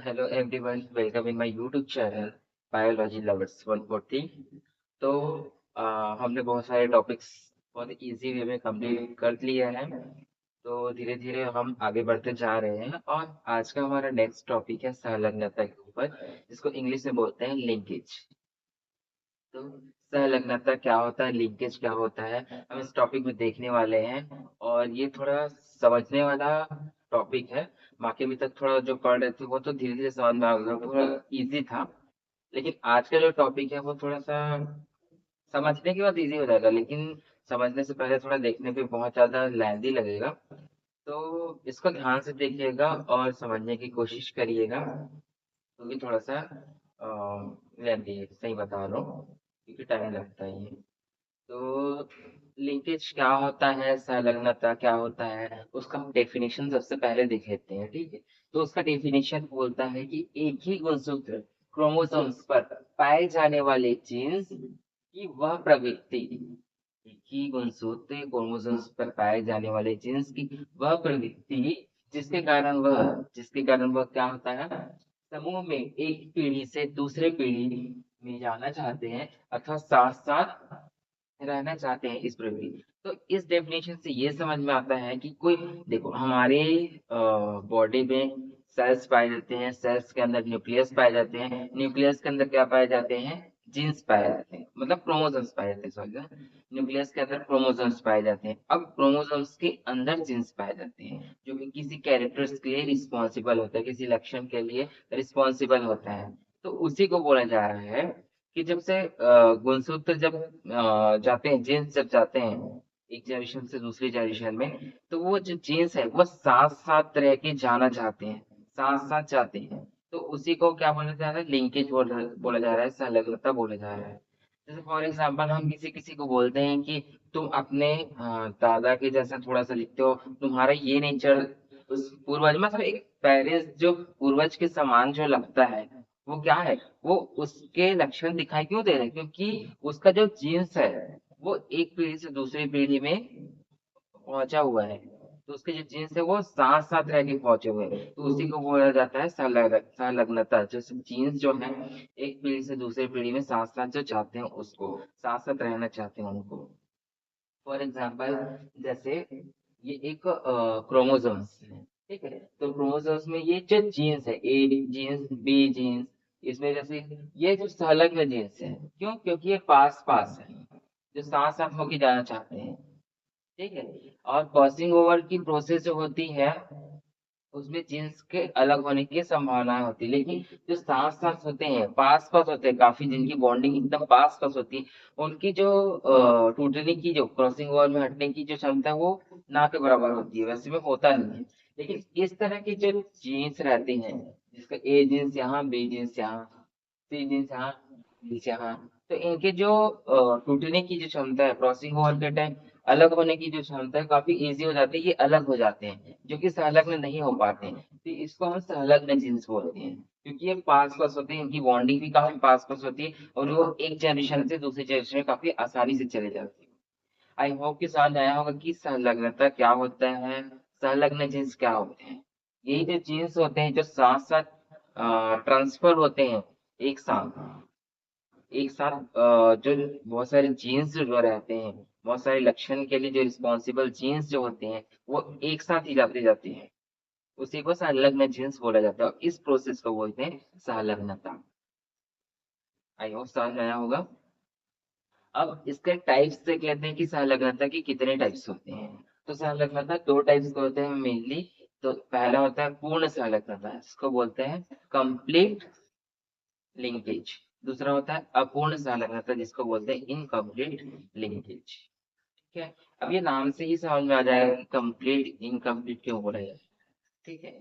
Hello everyone, welcome in my YouTube channel biology lovers 140। तो हमने बहुत सारे टॉपिक्स बहुत इजी वे में कंप्लीट कर लिए हैं। तो धीरे धीरे हम आगे बढ़ते जा रहे हैं और आज का हमारा नेक्स्ट टॉपिक है संलग्नता के ऊपर, जिसको इंग्लिश में बोलते हैं लिंकेज। तो संलग्नता क्या होता है, लिंकेज क्या होता है, हम इस टॉपिक में देखने वाले हैं। और ये थोड़ा समझने वाला टॉपिक है। बाकी अभी तक थोड़ा जो पढ़ रहे थे वो तो धीरे धीरे समझ में आ गया, थोड़ा इजी था। लेकिन आज का जो टॉपिक है वो थोड़ा सा समझने के बाद इजी हो जाएगा, लेकिन समझने से पहले थोड़ा देखने पे बहुत ज्यादा लेंदी लगेगा। तो इसको ध्यान से देखिएगा और समझने की कोशिश करिएगा, क्योंकि थोड़ा सा लेंदी है, सही बता रहा हूँ, क्योंकि टाइम लगता है ये। तो लिंकेज क्या होता है, संलग्नता क्या होता है, उसका हम डेफिनेशन सबसे पहले देख लेते हैं, ठीक है। तो उसका डेफिनेशन बोलता है कि एक ही गुणसूत्र क्रोमोसोम्स पर पाए जाने वाले जीन्स की वह प्रवृत्ति, एक ही गुणसूत्र क्रोमोसोम्स पर पाए जाने वाले जीन्स की वह प्रवृत्ति जिसके कारण वह क्या होता है, समूह में एक पीढ़ी से दूसरे पीढ़ी में जाना चाहते हैं अथवा साथ साथ रहना चाहते हैं, इस प्रवृत्ति। तो इस डेफिनेशन से ये समझ में आता है कि कोई, देखो हमारे बॉडी में सेल्स पाए जाते हैं, सेल्स के अंदर न्यूक्लियस पाए जाते हैं, न्यूक्लियस के अंदर क्या पाए जाते हैं, जीन्स पाए जाते हैं, मतलब क्रोमोसोम्स पाए जाते हैं, सॉरी। न्यूक्लियस के अंदर क्रोमोसोम्स पाए जाते हैं, अब क्रोमोसोम्स के अंदर जीन्स पाए जाते हैं जो कि किसी कैरेक्टर्स के लिए रिस्पॉन्सिबल होता है, किसी लक्षण के लिए रिस्पॉन्सिबल होता है। तो उसी को बोला जा रहा है कि जब से गुणसूत्र जब जाते हैं, जीन्स जब जाते हैं एक जनरेशन से दूसरी जनरेशन में, तो वो जो जीन्स है वो साथ साथ रह के जाना चाहते हैं, साथ साथ जाते हैं। तो उसी को क्या बोला जा रहा है, लिंकेज बोला जा रहा है, संलग्नता बोला जा रहा है। जैसे फॉर एग्जाम्पल हम किसी किसी को बोलते हैं कि तुम अपने दादा के जैसा थोड़ा सा दिखते हो, तुम्हारा ये नेचर उस पूर्वज, मतलब एक पेरेंट्स जो पूर्वज के समान जो लगता है, वो क्या है, वो उसके लक्षण दिखाई क्यों दे रहे हैं, क्योंकि उसका जो जीन्स है वो एक पीढ़ी से दूसरी पीढ़ी में पहुंचा हुआ है। तो उसके जो जीन्स है वो साथ साथ रह के पहुंचे हुए हैं, तो उसी को बोला जाता है संलग्नता। जो जीन्स जो है एक पीढ़ी से दूसरी पीढ़ी में साथ साथ जो चाहते हैं, उसको साथ साथ रहना चाहते हैं उनको। फॉर एग्जाम्पल, जैसे ये एक क्रोमोसोम्स है, ठीक है। तो क्रोमोसोम्स में ये जो जीन्स है, ए जीन्स, बी जीन्स, इसमें जैसे ये जो संलग्न जीन्स है, क्यों, क्योंकि ये पास पास है, जो साथ साथ होके जाना चाहते हैं, ठीक है। और क्रॉसिंग ओवर की प्रोसेस जो होती है, उसमें जीन्स के अलग होने की संभावना होती है, लेकिन जो साथ साथ होते हैं, पास पास होते हैं, काफी जिनकी बॉन्डिंग एकदम पास पास होती है, उनकी जो टूटने की, जो क्रॉसिंग ओवर में हटने की जो क्षमता है वो ना के बराबर होती है, वैसे में होता नहीं है। लेकिन इस तरह की जो जीन्स रहती हैं, जिसका ए जीन्स यहाँ, बी जीन्स यहाँ, सी जीन्स यहाँ, डी यहाँ, तो इनके जो टूटने की जो क्षमता है, क्रॉसिंग ओवर के टाइम अलग होने की जो क्षमता है, काफी इजी हो जाती है, ये अलग हो जाते हैं, जो कि संलग्न नहीं हो पाते हैं। तो इसको हम संलग्न जीन्स बोलते हैं, क्योंकि ये पास पास होते हैं, इनकी बॉन्डिंग भी काफी पास पास होती है और वो एक जनरेशन से दूसरी जनरेशन में काफी आसानी से चले जाते हैं। आई होप कि समझ आया होगा कि संलग्नता क्या होता है, संलग्न जीन्स क्या होते हैं। यही जो जीन्स होते हैं जो साथ साथ ट्रांसफर होते हैं, एक साथ एक साथ जो बहुत सारे जीन्स जो रहते हैं, बहुत सारे लक्षण के लिए जो रिस्पॉन्सिबल जीन्स जो होते हैं, वो एक साथ ही जाते जाते हैं, उसी को संलग्न जीन्स बोला जाता है और इस प्रोसेस को बोलते हैं संलग्नता। आई होप समझ आया होगा। अब इसके टाइप्स देख लेते हैं कि संलग्नता के कितने टाइप्स होते हैं। तो संलग्नता दो टाइप्स के होते हैं मेनली। तो पहला होता है पूर्ण संलग्नता, जिसको बोलते हैं कंप्लीट लिंकेज। दूसरा होता है अपूर्ण संलग्नता, जिसको बोलते हैं इनकम्प्लीट लिंकेज, ठीक है। अब ये नाम से ही समझ में आ जाएगा कि कंप्लीट इनकम्प्लीट क्यों बोला जाए, ठीक है।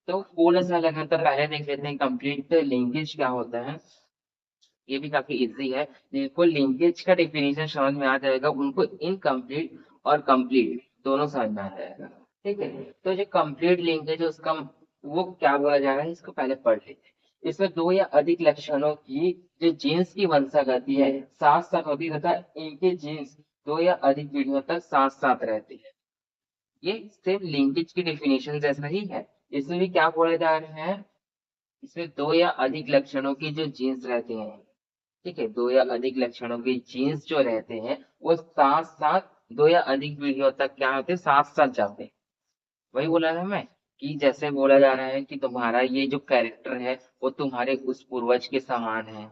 तो पूर्ण संलग्नता पहले देख लेते हैं, कंप्लीट लिंकेज क्या होता है। ये भी काफी इजी है, जिनको लिंकेज का डेफिनेशन समझ में आ जाएगा उनको इनकम्प्लीट और कंप्लीट दोनों समझ में आ जाएगा, ठीक है। तो जो कंप्लीट लिंकेज है उसका वो क्या बोला जा रहा है, इसको पहले पढ़ लेते हैं। इसमें दो या अधिक लक्षणों की जो जीन्स की वंशागति है साथ साथ होती है, तथा इनके जीन्स दो या अधिक पीढ़ियों तक साथ साथ रहते हैं। ये सिर्फ लिंकेज की डेफिनेशन जैसा ही है। इसमें भी क्या बोला जा रहा है इसमें दो या अधिक लक्षणों की जो जीन्स रहते हैं, ठीक है, दो या अधिक लक्षणों के जीन्स जो रहते हैं वो साथ साथ दो या अधिक पीढ़ियों तक क्या होते हैं, साथ साथ जाते हैं। वही बोला ना मैं, कि जैसे बोला जा रहा है कि तुम्हारा ये जो कैरेक्टर है वो तुम्हारे उस पूर्वज के समान है।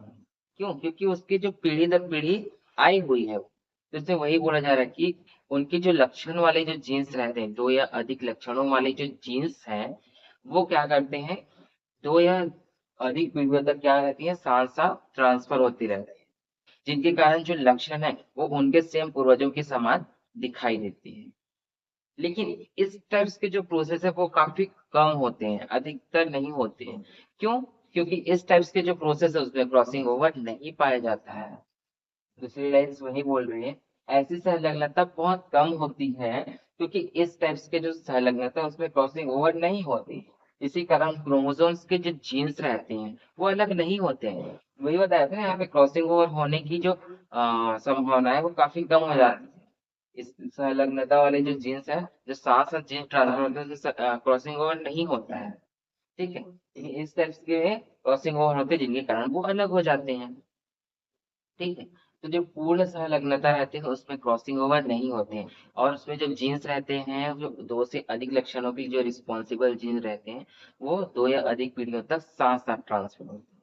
क्यों? क्योंकि उसकी जो पीढ़ी दर पीढ़ी आई हुई है, तो इससे वही बोला जा रहा है कि उनके जो लक्षण वाले जो जीन्स रहते हैं, दो या अधिक लक्षणों वाले जो जीन्स हैं, वो क्या करते हैं, दो या अधिक पीढ़ियों तक क्या रहती है, साथ साथ ट्रांसफर होती रहती है, जिनके कारण जो लक्षण है वो उनके सेम पूर्वजों के समान दिखाई देती है। लेकिन इस टाइप्स के जो प्रोसेस है वो काफी कम होते हैं, अधिकतर नहीं होते हैं। क्यों? क्योंकि इस टाइप्स के जो प्रोसेस है उसमें क्रॉसिंग ओवर नहीं पाया जाता है। दूसरी लाइन्स वही बोल रही है, ऐसी संलग्नता बहुत कम होती है क्योंकि इस टाइप्स के जो संलग्नता है उसमें क्रॉसिंग ओवर नहीं होती। इसी कारण क्रोमोसोम्स के जो जीन्स रहते हैं वो अलग नहीं होते हैं। वही बताया था ना, यहाँ पे क्रॉसिंग ओवर होने की जो संभावना है वो काफी कम हो जाती है। इस संलग्नता वाले जो जीन्स है, जो साथ साथ जीन ट्रांसफर होते हैं, उसमें क्रॉसिंग ओवर नहीं होता है। ठीक है, लेकिन इस टाइप्स के क्रॉसिंग ओवर होते हैं जिनके कारण वो अलग हो जाते हैं। ठीक है, तो जो पूर्ण संलग्नता रहती है उसमें क्रॉसिंग ओवर नहीं होते हैं। और उसमें जो जीन्स रहते हैं, जो दो से अधिक लक्षणों की जो रिस्पॉन्सिबल जीन रहते हैं, वो दो या अधिक पीढ़ियों तक साथ साथ ट्रांसफर होते हैं।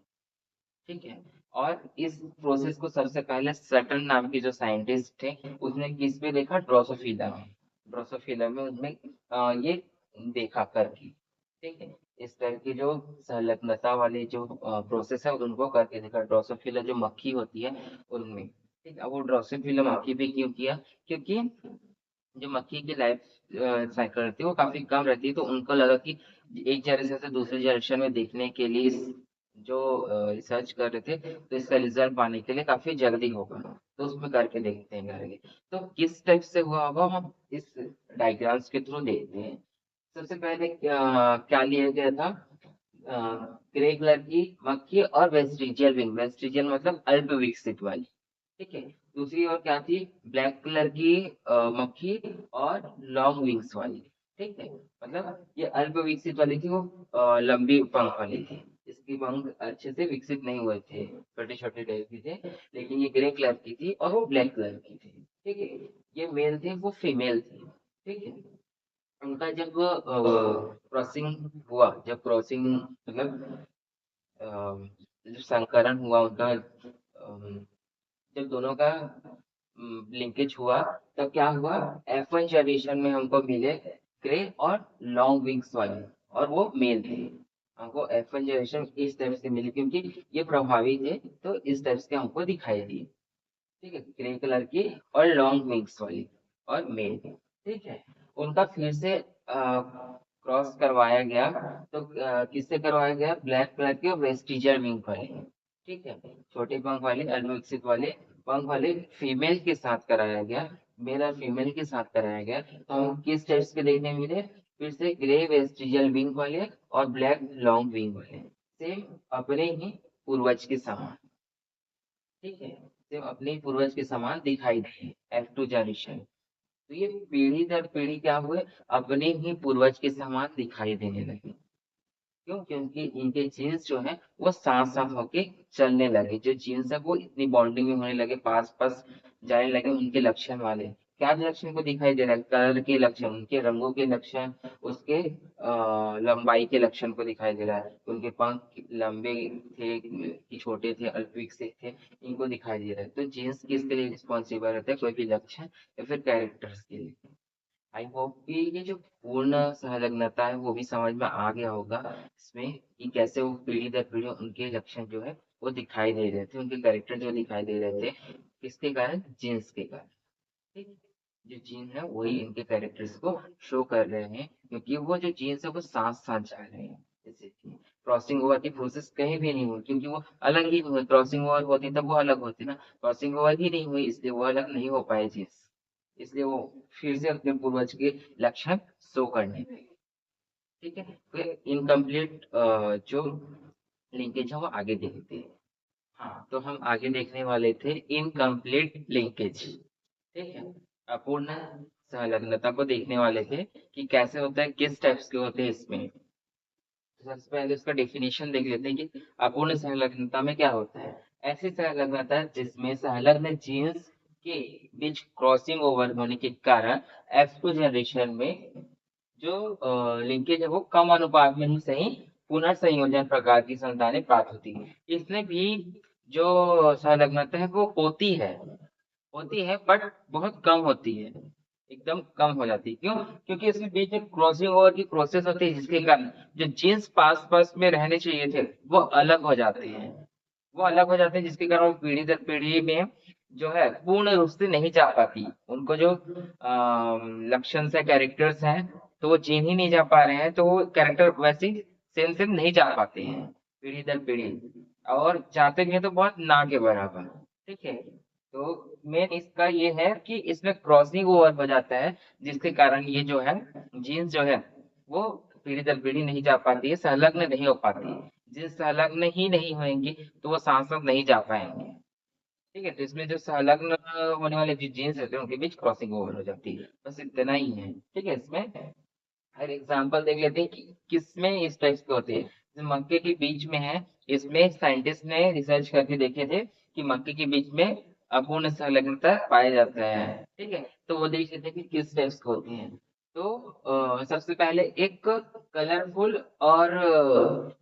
ठीक है, और इस प्रोसेस को सबसे पहले सटन नाम के जो साइंटिस्ट थे उसने किस पे देखा, ड्रोसोफिला में। ड्रोसोफिला में उसने ये देखा करके। ठीक है, इस तरह की जो संलग्नता वाली जो प्रोसेस है उनको करके देखा, ड्रोसोफिला जो मक्खी होती है उनमें। ठीक है, अब वो ड्रोसोफिला मक्खी पे क्यों किया, क्योंकि जो मक्खी की लाइफ साइकिल रहती है वो काफी कम रहती है, तो उनको लगा कि एक जनरेशन से दूसरे जनरेशन में देखने के लिए जो रिसर्च कर रहे थे तो इसका रिजल्ट पाने के लिए काफी जल्दी होगा, तो उसमें करके देखते हैं करके। तो किस टाइप से हुआ होगा हम इस डायग्राम्स के थ्रू देखते हैं। सबसे पहले क्या लिया गया था, ग्रे कलर की मक्खी और वेस्टिजियल विंग, वेस्टिजियल मतलब अल्प विकसित वाली। ठीक है, दूसरी ओर क्या थी, ब्लैक कलर की मक्खी और लॉन्ग विंग्स वाली। ठीक है, मतलब ये अल्प विकसित वाली थी, वो लंबी पंख वाली थी। इसकी पंख अच्छे से विकसित नहीं हुए थे, छोटे छोटे टाइप की थे। लेकिन ये ग्रे कलर की थी और वो ब्लैक कलर की थी। ठीक है, ये मेल थे, वो फीमेल थी। ठीक है, उनका जब क्रॉसिंग हुआ, जब क्रॉसिंग मतलब जब संकरण हुआ उनका, जब दोनों का लिंकेज हुआ, तब क्या हुआ, F1 जनरेशन में हमको मिले ग्रे और लॉन्ग विंग्स वाले, और वो मेल थे। हमको F1 जनरेशन इस टाइप से मिली क्योंकि ये प्रभावी थे, तो इस टाइप के हमको दिखाई दिए। ठीक है, ग्रे कलर की और लॉन्ग विंग्स वाली और मेल। ठीक है, उनका फिर से क्रॉस करवाया गया, तो किससे करवाया गया, ब्लैक कलर के वेस्टिजियल विंग वाले। ठीक है, छोटे पंख वाले अविकसित वाले पंख वाले फीमेल के साथ कराया गया, मेल और फीमेल के साथ कराया गया। तो हम किस टाइप्स के देखने मिले, फिर से ग्रे वेस्टिजियल विंग वाले और ब्लैक लॉन्ग विंग वाले, सेम अपने ही पूर्वज के समान। ठीक है, सिर्फ अपने ही पूर्वज के समान दिखाई दिए F2 जनरेशन। तो ये पीढ़ी दर पीढ़ी क्या हुए, अपने ही पूर्वज के समान दिखाई देने लगे। क्यों? क्योंकि इनके जीन्स जो है वो साथ साथ होके चलने लगे, जो जीन्स है वो इतनी बॉन्डिंग में होने लगे, पास पास जाने लगे उनके लक्षण वाले। क्या लक्षण को दिखाई दे रहा है, कलर के लक्षण, उनके रंगों के लक्षण, उसके लंबाई के लक्षण को दिखाई दे रहा है। उनके पंख लंबे थे कि छोटे थे, अल्पविक से थे, इनको दिखाई दे रहा है। तो जीन्स किसके लिए रिस्पॉन्सिबल रहता है, कोई भी लक्षण या फिर कैरेक्टर्स के लिए। आई होप कि ये जो पूर्ण संलग्नता है वो भी समझ में आ गया होगा इसमें, कि कैसे वो पीढ़ी दर पीढ़ी उनके लक्षण जो है वो दिखाई दे रहे थे, उनके कैरेक्टर जो दिखाई दे रहे थे, किसके कारण, जीन्स के कारण। ठीक, जो जीन है वही इनके कैरेक्टर्स को शो कर रहे हैं, क्योंकि वो जो जीन्स है वो साथ साथ जा रहे हैं। जैसे कि क्रॉसिंग ओवर की प्रोसेस कहीं भी नहीं हुई, क्योंकि वो अलग ही हुई, क्रॉसिंग ओवर होती तब वो अलग होती ना, क्रॉसिंग ओवर ही नहीं हुई इसलिए वो अलग नहीं हो पाए जीन्स, इसलिए वो फिर से अपने पूर्वज के लक्षण शो करने लगे। ठीक है, फिर इनकम्प्लीट जो लिंकेज है वो आगे देखते हैं। हाँ, तो हम आगे देखने वाले थे इनकम्प्लीट लिंकेज। ठीक है, अपूर्ण संलग्नता को देखने वाले थे कि कैसे होता है, किस टाइप्स के होते हैं इसमें। सबसे पहले उसका डेफिनेशन देख लेते हैं कि अपूर्ण संलग्नता में क्या होता है। ऐसी संलग्नता जिसमें संलग्न जीन्स के बीच क्रॉसिंग ओवर होने के कारण F2 जनरेशन में जो लिंकेज है वो कम अनुपात में ही सही पुनर्संयोजन प्रकार की संतानें प्राप्त होती है। इसमें भी जो संलग्नता है वो होती है बट बहुत कम होती है, एकदम कम हो जाती है। क्यों? क्योंकि इसमें बीच में क्रॉसिंग ओवर की प्रोसेस होती है जिसके कारण जो जीन्स पास पास में रहने चाहिए थे वो अलग हो जाते हैं। वो अलग हो जाते हैं जिसके कारण वो पीढ़ी दर पीढ़ी में जो है पूर्ण रूप से नहीं जा पाती। उनको जो लक्षण से कैरेक्टर्स हैं तो वो चिन्ह ही नहीं जा पा रहे हैं, तो वो कैरेक्टर वैसे ही सेम सेम नहीं जा पाते हैं पीढ़ी दर पीढ़ी, और जाते भी हैं तो बहुत ना के बराबर। ठीक है, तो मेन इसका ये है कि इसमें क्रॉसिंग ओवर हो जाता है जिसके कारण ये जो है जीन्स जो है वो पीढ़ी दर पीढ़ी नहीं जा पाती है, संलग्न नहीं हो पाती है। जिस संलग्न ही नहीं होंगी तो वो सांसद नहीं जा पाएंगे। ठीक है, तो इसमें जो संलग्न होने वाले जो जीन्स रहते हैं उनके बीच क्रॉसिंग ओवर हो जाती है, बस इतना ही है। ठीक है, इसमें हर एग्जांपल देख लेते हैं कि किसमें इस टाइप के होते हैं। जो मक्के के बीच में है, इसमें साइंटिस्ट ने रिसर्च करके देखे थे कि मक्के के बीच में अपूर्ण संलग्नता पाया जाता है। ठीक है, तो वो देख लेते हैं कि किस टाइप के होते हैं। तो सबसे पहले एक कलरफुल और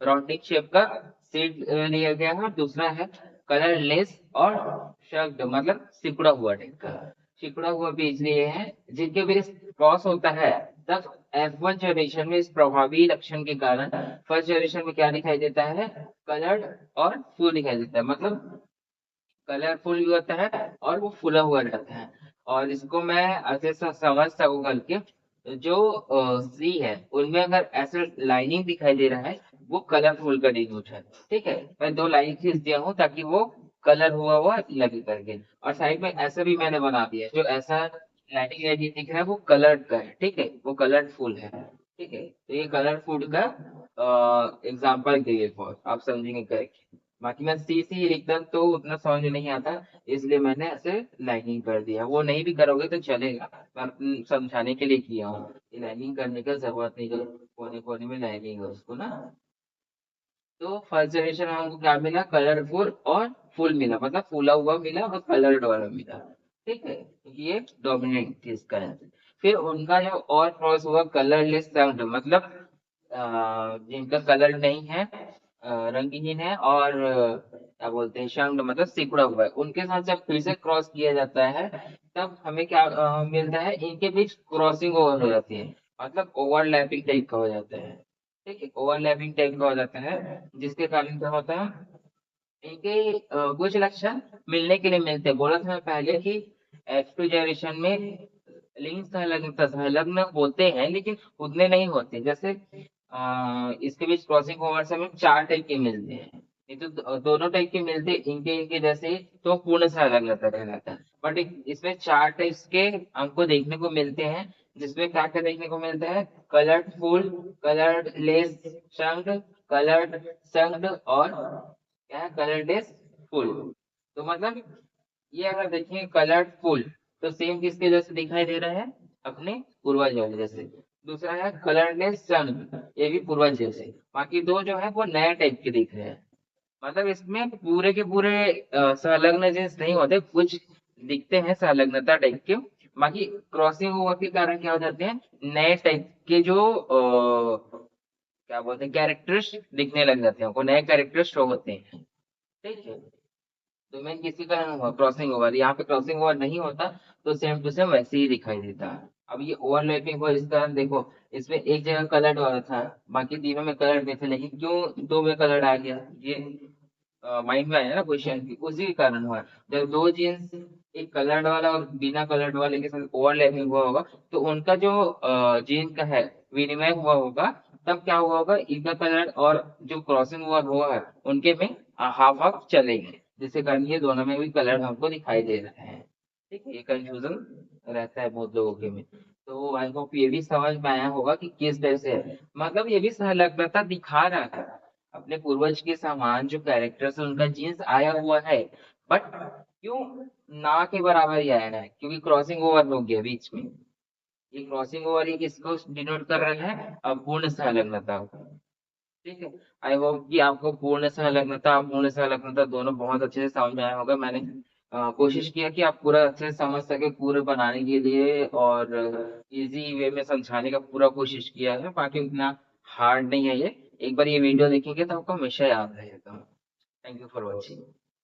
राउंडिंग शेप का सीड लिया गया है, और दूसरा है कलरलेस और शग्ड मतलब सिकुड़ा हुआ टाइप का, सिकुड़ा हुआ बीज लिए हैं जिनके बीच क्रॉस होता है। तब F1 जनरेशन में इस प्रभावी लक्षण के कारण फर्स्ट जनरेशन में क्या दिखाई देता है, कलर्ड और फुल दिखाई देता है, मतलब कलरफुल भी होता है और वो फुला हुआ रहता है। और इसको मैं अच्छे से समझ सकूं करके, जो सी है उनमें अगर ऐसे लाइनिंग दिखाई दे रहा है वो कलरफुल का डिनोट है। ठीक है, मैं दो लाइन खींच दिया हूँ ताकि वो कलर हुआ हुआ लगे करके, और साइड में ऐसा भी मैंने बना दिया जो ऐसा लाइनिंग लाइनिंग दिख रहा है वो कलर्ड का है। ठीक है, वो कलरफुल है। ठीक है, तो ये कलरफुल का एग्जाम्पल के लिए आप समझेंगे करेक्ट। बाकी मैं सी सी लिखता तो उतना समझ में नहीं आता, इसलिए मैंने ऐसे लाइनिंग कर दिया। वो नहीं भी करोगे तो चलेगा, मैं समझाने के लिए किया हूँ। लाइनिंग करने का जरूरत नहीं, जो कोने कोने में लाइनिंग है उसको ना। तो फर्स्ट जनरेशन में हमको क्या मिला, कलरफुल और फुल मिला, मतलब फूला हुआ मिला और कलर्ड वाला मिला। ठीक है, ये डोमिनेंट थी इसका आंसर। फिर उनका जो और क्रॉस हुआ कलरलेस साउंड, मतलब जिनका कलर नहीं है, रंगहीन है और क्या बोलते हैं शंड मतलब सिकुड़ा हुआ है, उनके साथ जब फिर से क्रॉस किया जाता है तब हमें क्या मिलता है, इनके बीच क्रॉसिंग ओवर हो जाती है, मतलब ओवरलैपिंग टाइप का हो जाता है। ठीक है, ओवरलैपिंग टाइप का हो जाता है जिसके कारण क्या होता है, इनके कुछ लक्षण मिलने के लिए मिलते हैं। बोला था मैं पहले कि F2 जनरेशन में लिंग संलग्न होते हैं लेकिन उतने नहीं होते। जैसे इसके बीच क्रॉसिंग ओवर से हमें चार टाइप के मिलते हैं, ये तो दोनों टाइप के मिलते हैं इनके इनके जैसे ही, तो पूर्ण संलग्नता कहलाता है। बट इसमें चार टाइप्स के हमको देखने को मिलते हैं, जिसमें क्या क्या देखने को मिलता है, coloured full, coloured less shanked, coloured संक्ड और क्या है, कलर्ड इज फुल। तो मतलब ये अगर देखें कलर्ड फुल तो सेम किसके जैसे दिखाई दे रहा है, अपने पूर्वज वाले जैसे। दूसरा है कलरलेस सन, ये भी पूर्वज जैसे। बाकी दो जो है वो नए टाइप के दिख रहे हैं। मतलब इसमें पूरे के पूरे संलग्न जींस नहीं होते, कुछ दिखते हैं संलग्नता टाइप के। बाकी क्रॉसिंग ओवर के कारण क्या हो जाते हैं, नए टाइप के जो क्या बोलते हैं कैरेक्टर्स दिखने लग जाते हैं, हमको नए कैरेक्टर्स शो होते हैं। ठीक है, तो मैं किसी का क्रॉसिंग ओवर, यहाँ पे क्रॉसिंग ओवर नहीं होता तो सेम टू सेम वैसे ही दिखाई देता है। अब ये ओवरलैपिंग हुआ इस कारण देखो, इसमें एक जगह कलर्ड वाला था, बाकी तीनों में कलर्ड नहीं थे, लेकिन क्यों दो में कलर्ड आ गया, ये माइंड में आया ना क्वेश्चन की, उसी के कारण हुआ। जब दो जीन्स एक कलर्ड वाला और बिना कलर्ड वाले के साथ ओवरलैपिंग हुआ होगा तो उनका जो जीन का है विनिमय हुआ होगा, तब क्या हुआ होगा, इनका कलर और जो क्रॉसिंग हुआ है उनके में हाफ हाफ चलेंगे, जिसके कारण ये दोनों में भी कलर हमको दिखाई दे रहा है। ठीक है, ये कंफ्यूजन रहता है बहुत लोगों के में। तो आई होप ये भी समझ में आया होगा कि किस तरह से है, मतलब ये भी संलग्नता दिखा रहा है, अपने पूर्वज के समान जो कैरेक्टर्स है उनका जीन्स आया हुआ है, बट क्यों ना के बराबर ही आया है, क्योंकि क्रॉसिंग ओवर हो गया बीच में। ये क्रॉसिंग ओवर ये किसको डिनोट कर रहा है, अपूर्ण संलग्नता को। ठीक है। आई होप कि आपको पूर्ण संलग्नता अपूर्ण संलग्नता दोनों बहुत अच्छे से समझ में आया होगा। मैंने कोशिश किया कि आप पूरा अच्छे से समझ सके पूरे बनाने के लिए, और इजी वे में समझाने का पूरा कोशिश किया है। बाकी इतना हार्ड नहीं है ये, एक बार ये वीडियो देखेंगे तो आपको हमेशा याद रहेगा। Thank you for watching.